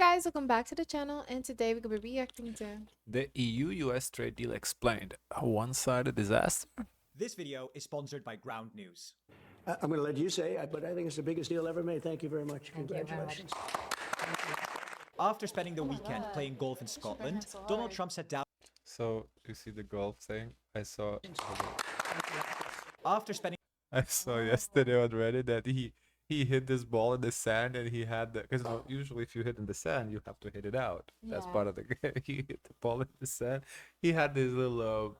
guys, welcome back to the channel, and today we're gonna be reacting to The EU-US trade deal explained. A one-sided disaster? This video is sponsored by Ground News. I'm going to let you say it, but I think it's the biggest deal ever made. Thank you very much. Congratulations. After spending the weekend playing golf in Scotland, Donald Trump sat down. So you see the golf thing? I saw After spending yesterday on Reddit that he hit this ball in the sand and he had the because usually if you hit in the sand you have to hit it out. That's part of the game. He hit the ball in the sand. He had this little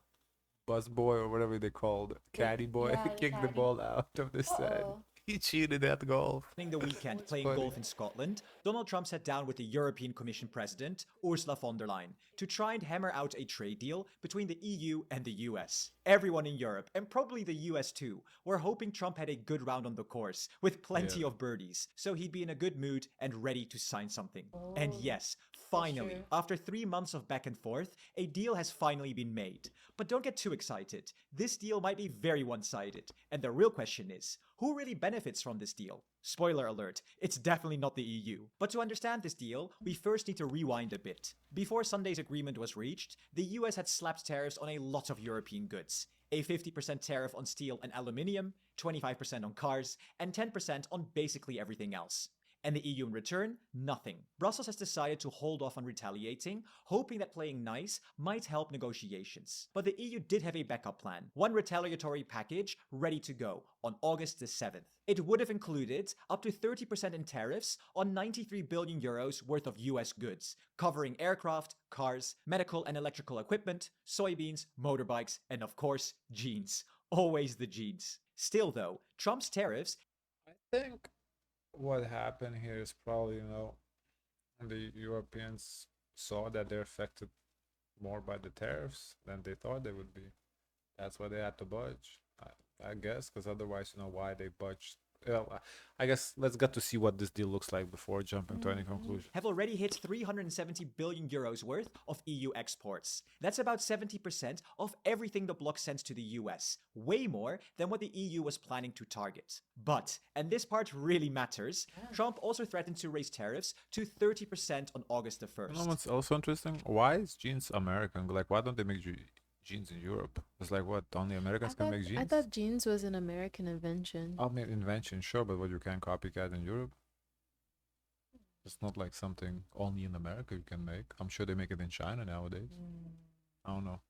bus boy or whatever they called caddy boy kick the ball out of the sand. He cheated at golf. the weekend playing funny. golf in Scotland, Donald Trump sat down with the European Commission President, Ursula von der Leyen, to try and hammer out a trade deal between the EU and the US. Everyone in Europe, and probably the US too, were hoping Trump had a good round on the course, with plenty of birdies, so he'd be in a good mood and ready to sign something. And yes, finally, after 3 months of back and forth, a deal has finally been made. But don't get too excited. This deal might be very one-sided, and the real question is, who really benefits from this deal? Spoiler alert, it's definitely not the EU. But to understand this deal, we first need to rewind a bit. Before Sunday's agreement was reached, the US had slapped tariffs on a lot of European goods. A 50% tariff on steel and aluminium, 25% on cars, and 10% on basically everything else. And the EU in return, nothing. Brussels has decided to hold off on retaliating, hoping that playing nice might help negotiations. But the EU did have a backup plan, one retaliatory package ready to go on August the 7th. It would have included up to 30% in tariffs on 93 billion euros worth of US goods, covering aircraft, cars, medical and electrical equipment, soybeans, motorbikes, and of course, jeans. Always the jeans. Still though, Trump's tariffs I think what happened here is probably, the Europeans saw that they're affected more by the tariffs than they thought they would be. That's why they had to budge, I guess, because otherwise, why they budged. I guess let's get to see what this deal looks like before jumping to any conclusion. have already hit 370 billion euros worth of EU exports. That's about 70% of everything the bloc sends to the US, way more than what the EU was planning to target. But, and this part really matters, Trump also threatened to raise tariffs to 30% on August the 1st. You know what's also interesting? Why is jeans American? Like, why don't they make jeans in Europe? It's like, what, only Americans can make jeans? I thought jeans was an American invention. I mean, invention, sure, but what, you can't copycat in Europe? It's not like something only in America you can make. I'm sure they make it in China nowadays. I don't know.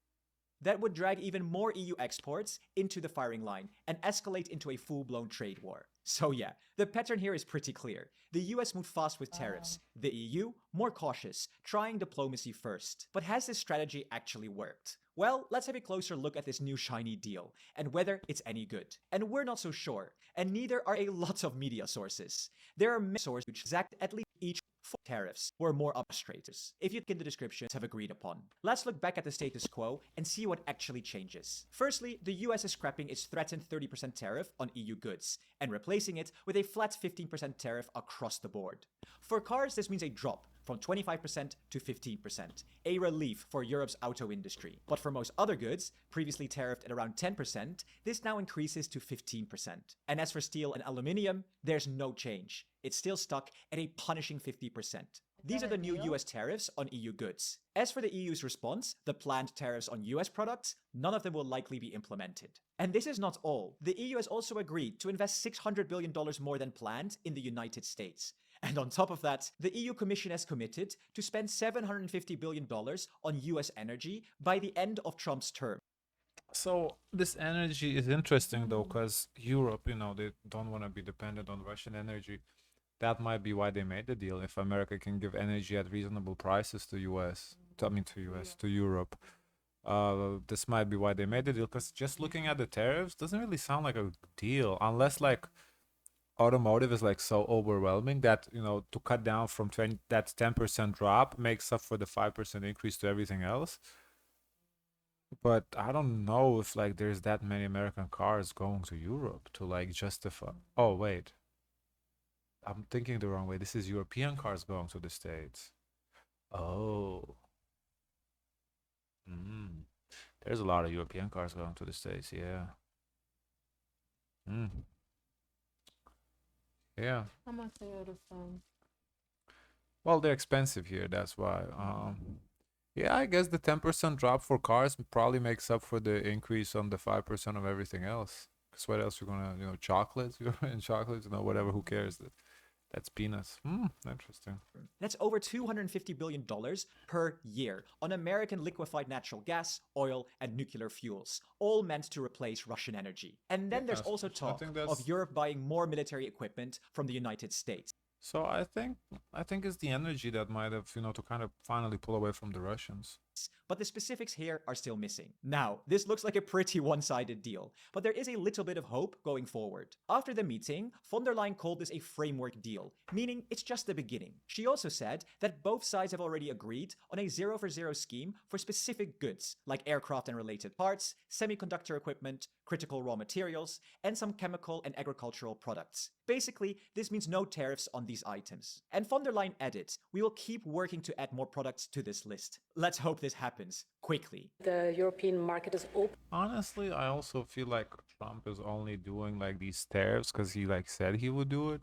That would drag even more EU exports into the firing line and escalate into a full-blown trade war. So yeah, the pattern here is pretty clear. The US moved fast with tariffs, the EU more cautious, trying diplomacy first. But has this strategy actually worked? Well, let's have a closer look at this new shiny deal and whether it's any good. And we're not so sure, and neither are a lot of media sources. There are many sources which exact at least each tariffs or more upstraters, if you look in the descriptions, have agreed upon. Let's look back at the status quo and see what actually changes. Firstly, the US is scrapping its threatened 30% tariff on EU goods and replacing it with a flat 15% tariff across the board. For cars, this means a drop from 25% to 15%, a relief for Europe's auto industry. But for most other goods, previously tariffed at around 10%, this now increases to 15%. And as for steel and aluminium, there's no change. It's still stuck at a punishing 50%. These are the new US tariffs on EU goods. As for the EU's response, the planned tariffs on US products, none of them will likely be implemented. And this is not all. The EU has also agreed to invest $600 billion more than planned in the United States. And on top of that, the EU Commission has committed to spend $750 billion on US energy by the end of Trump's term. So this energy is interesting though, because Europe, they don't want to be dependent on Russian energy. That might be why they made the deal. If America can give energy at reasonable prices to to Europe, this might be why they made the deal. Because just looking at the tariffs doesn't really sound like a deal, unless like automotive is like so overwhelming that to cut down from 20, that 10% drop makes up for the 5% increase to everything else. But I don't know if like there's that many American cars going to Europe to like justify. Oh wait, I'm thinking the wrong way. This is European cars going to the States. Oh. There's a lot of European cars going to the States, yeah. Yeah. How much Toyota from? Well, they're expensive here, that's why. Yeah, I guess the 10% drop for cars probably makes up for the increase on the 5% of everything else. Because what else you're gonna, chocolates, you're in chocolates, whatever, who cares? That's peanuts. Interesting. That's over $250 billion per year on American liquefied natural gas, oil, and nuclear fuels, all meant to replace Russian energy. And then there's Yes, also I talk think of that's Europe buying more military equipment from the United States. so. I think it's the energy that might have, to kind of finally pull away from the Russians. But the specifics here are still missing. Now, this looks like a pretty one-sided deal, but there is a little bit of hope going forward. After the meeting, von der Leyen called this a framework deal, meaning it's just the beginning. She also said that both sides have already agreed on a zero for zero scheme for specific goods, like aircraft and related parts, semiconductor equipment, critical raw materials, and some chemical and agricultural products. Basically, this means no tariffs on these items. And von der Leyen added, we will keep working to add more products to this list. Let's hope this happens quickly. The European market is open. Honestly, I also feel like Trump is only doing like these tariffs because he like said he would do it.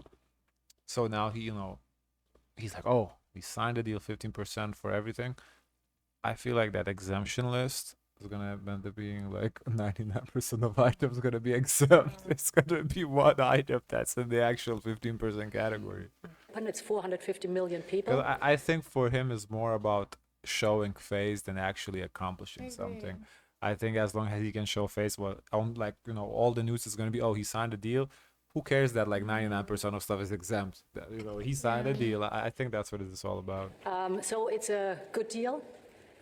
So now he's like, oh, we signed a deal, 15% for everything. I feel like that exemption list is gonna end up being like 99% of items gonna be exempt. It's gonna be one item that's in the actual 15% category. And it's 450 million 'Cause people. I think for him is more about showing face than actually accomplishing I something. agree. I think as long as he can show face, what on like all the news is gonna be, oh, he signed a deal. Who cares that like 99% of stuff is exempt? That, he signed a deal. I think that's what it is all about. So it's a good deal.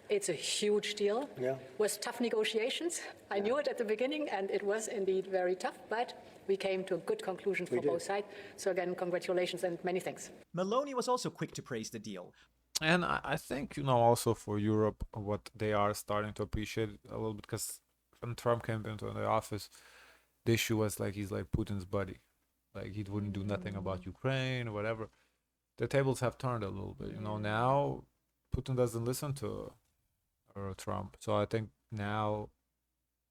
It's a huge deal. Yeah. With tough negotiations. I knew it at the beginning, and it was indeed very tough, but we came to a good conclusion for did. both sides. So again, congratulations and many thanks. Meloni was also quick to praise the deal. And I think, also for Europe, what they are starting to appreciate a little bit, because when Trump came into the office, the issue was like he's like Putin's buddy. Like he wouldn't do nothing about Ukraine or whatever. The tables have turned a little bit. Now Putin doesn't listen to Trump. So I think now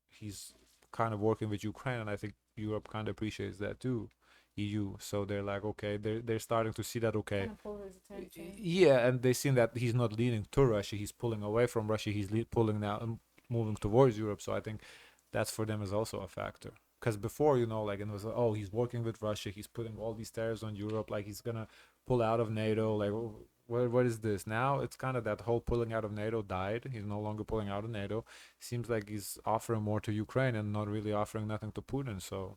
he's kind of working with Ukraine, and I think Europe kind of appreciates that too. EU, so they're like, okay, they're starting to see that, okay, Kind of pull his attention. yeah, and they seen that he's not leaning to Russia, he's pulling away from Russia, he's pulling now and moving towards Europe. So I think that's for them is also a factor. Because before, like it was, oh, he's working with Russia, he's putting all these tariffs on Europe, like he's gonna pull out of NATO, like what is this? Now it's kind of that whole pulling out of NATO died. He's no longer pulling out of NATO. Seems like he's offering more to Ukraine and not really offering nothing to Putin. So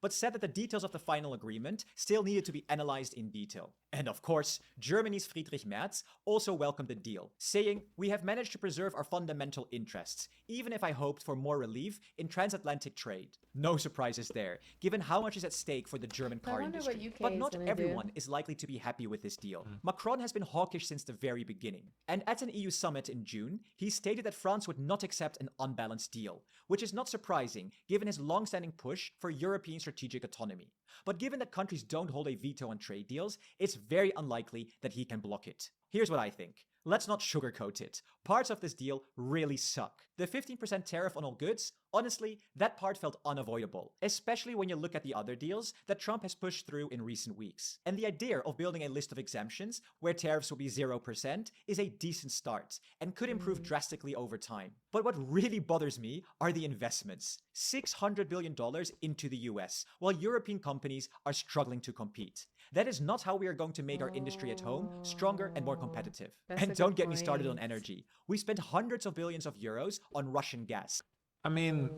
but said that the details of the final agreement still needed to be analyzed in detail. And of course, Germany's Friedrich Merz also welcomed the deal, saying, we have managed to preserve our fundamental interests, even if I hoped for more relief in transatlantic trade. No surprises there, given how much is at stake for the German I car wonder what industry. UK But is not gonna do. everyone is likely to be happy with this deal. Macron has been hawkish since the very beginning. And at an EU summit in June, he stated that France would not accept an unbalanced deal, which is not surprising given his long-standing push for European strategic autonomy. But given that countries don't hold a veto on trade deals, it's very unlikely that he can block it. Here's what I think. Let's not sugarcoat it. Parts of this deal really suck. The 15% tariff on all goods, honestly, that part felt unavoidable, especially when you look at the other deals that Trump has pushed through in recent weeks. And the idea of building a list of exemptions where tariffs will be 0% is a decent start and could improve drastically over time. But what really bothers me are the investments. $600 billion into the US, while European companies are struggling to compete. That is not how we are going to make our industry at home stronger and more competitive. That's And a don't good get me started on point. energy. We spent hundreds of billions of euros on Russian gas. I mean,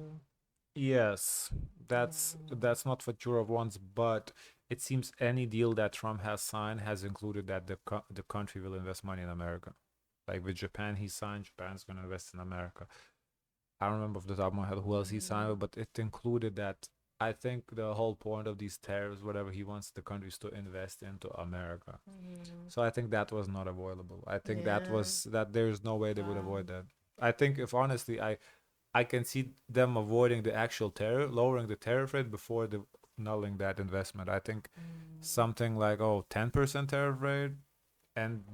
yes, that's not what Europe wants, but it seems any deal that Trump has signed has included that the country will invest money in America. Like with Japan, he signed, Japan's gonna invest in America. I don't remember off the top of my head who else he signed with, but it included that. I think the whole point of these tariffs, whatever, he wants the countries to invest into America. So I think that was not avoidable. I think that Yeah. was that there's no way they would avoid that. I think if honestly, I can see them avoiding the actual tariff, lowering the tariff rate before the nulling that investment. I think something like 10% tariff rate,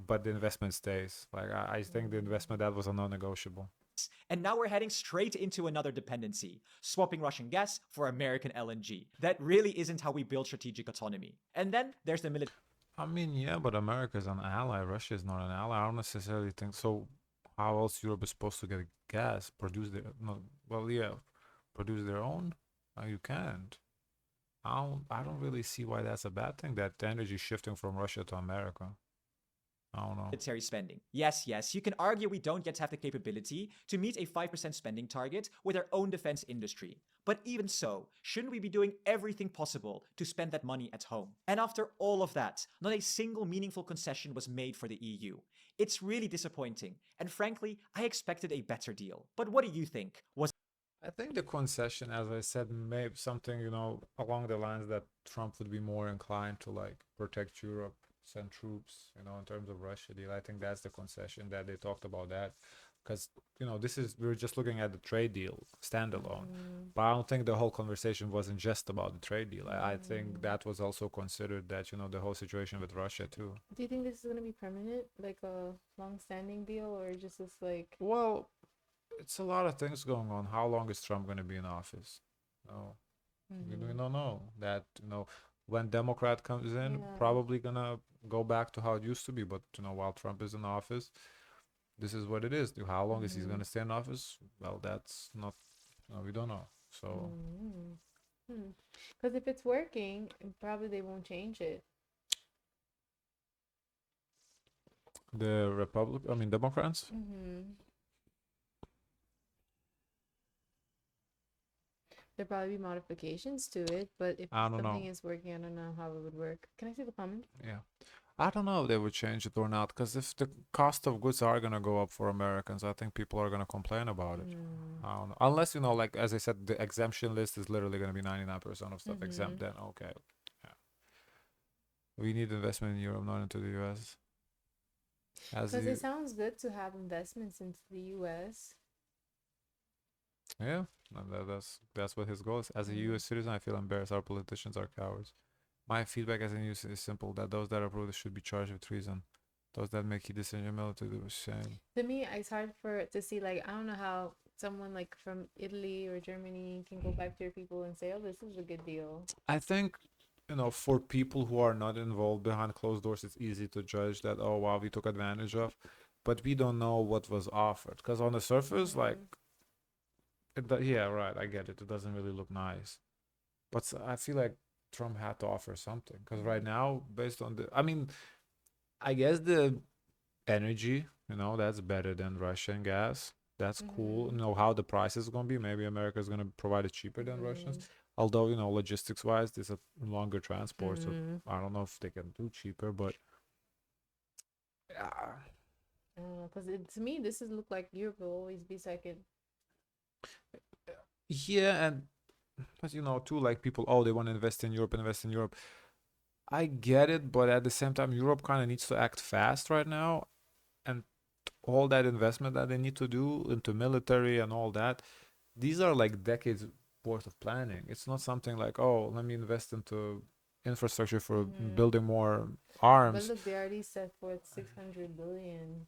but the investment stays. Like I think the investment that was a non-negotiable. And now we're heading straight into another dependency, swapping Russian gas for American LNG. That really isn't how we build strategic autonomy. And then there's the military. I mean, yeah, but America is an ally. Russia is not an ally. I don't necessarily think so. How else Europe is supposed to get gas? Produce their no, well, yeah, produce their own. You can't. I don't really see why that's a bad thing. That the energy is shifting from Russia to America. I don't know. Military spending. Yes, yes, you can argue we don't yet have the capability to meet a 5% spending target with our own defense industry. But even so, shouldn't we be doing everything possible to spend that money at home? And after all of that, not a single meaningful concession was made for the EU. It's really disappointing, and frankly, I expected a better deal. But what do you think? Was I think the concession, as I said, may something, along the lines that Trump would be more inclined to like protect Europe, send troops, in terms of Russia deal. I think that's the concession that they talked about that. Because, this is, we're just looking at the trade deal standalone. But I don't think the whole conversation wasn't just about the trade deal. I think that was also considered that, the whole situation with Russia too. Do you think this is gonna be permanent, like a long-standing deal, or just this like? Well, it's a lot of things going on. How long is Trump going to be in office? No, we don't know that. When Democrat comes in, Yeah. probably gonna go back to how it used to be. But while Trump is in office, this is what it is. How long is he gonna stay in office? Well, that's not. No, we don't know. So Because if it's working, probably they won't change it. Democrats. There'll probably be modifications to it, but if I don't something know. is working, I don't know how it would work. Can I see the comment? Yeah. I don't know if they would change it or not, because if the cost of goods are gonna go up for Americans, I think people are gonna complain about it. I don't know. Unless, like as I said, the exemption list is literally gonna be 99% of stuff exempt, then okay. Yeah. We need investment in Europe, not into the US. As Because you, it sounds good to have investments into the US. yeah, and that's what his goal is. As a US citizen, I feel embarrassed. Our politicians are cowards. My feedback as a news is simple: that those that approve this should be charged with treason. Those that make key decision military do the same. To me, it's hard for to see, like, I don't know how someone like from Italy or Germany can go back to your people and say, "Oh, this is a good deal." I think, for people who are not involved behind closed doors, it's easy to judge that, oh, wow, we took advantage of. But we don't know what was offered. Because on the surface, like, yeah, right, I get it. It doesn't really look nice. But I feel like Trump had to offer something. Because right now, based on I guess the energy, that's better than Russian gas. That's cool. How the price is going to be. Maybe America is going to provide it cheaper than Russians. Although, logistics wise, there's a longer transport. So I don't know if they can do cheaper, but Because to me, this is look like Europe will always be second. yeah. And, but, too, like people, oh, they want to invest in Europe, invest in Europe. I get it, but at the same time, Europe kind of needs to act fast right now. And all that investment that they need to do into military and all that, these are like decades worth of planning. It's not something like, oh, let me invest into infrastructure for building more But arms. look, they already set forth 600 billion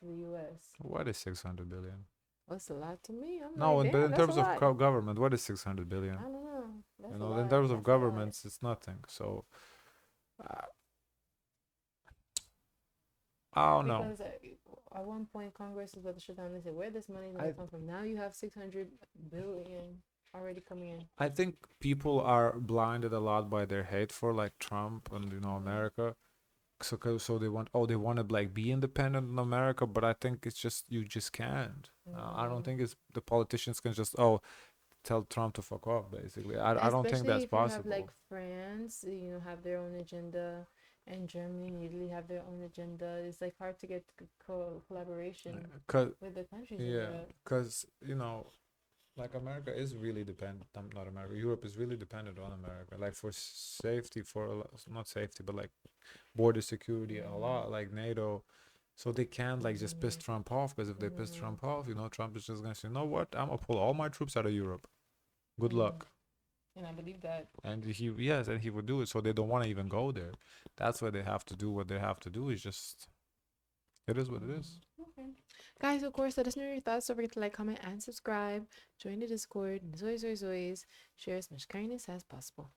to the US. What is 600 billion? That's a lot to me. I'm No, like, but damn, in that's a terms of lot. government, what is 600 billion? I don't know. That's a In lot. terms of That's a lot. governments, it's nothing. So, uh, I don't know. Because at one point, Congress was about to shut down. They said, where this money going I to come from? Now you have 600 billion already coming in. I think people are blinded a lot by their hate for like Trump and America. So they want to like be independent in America, but I think it's just you just can't. I don't think it's the politicians can just tell Trump to fuck off basically. I don't think Especially that's if you have like possible. France, have their own agenda, and Germany immediately have their own agenda. It's like hard to get collaboration Cause with the countries in yeah, Europe. cause like America is really dependent. Not America. Europe is really dependent on America. Like for safety, not safety, but like border security, a lot like NATO. So they can't like just piss Trump off, because if they piss Trump off, Trump is just gonna say, you know what? I'm gonna pull all my troops out of Europe. Good luck. And I believe that. And he would do it. So they don't want to even go there. That's why they have to do what they have to do. Is just it is what it is. Okay. Guys, of course, let us know your thoughts. Don't forget to like, comment, and subscribe. Join the Discord. And as always, share as much kindness as possible.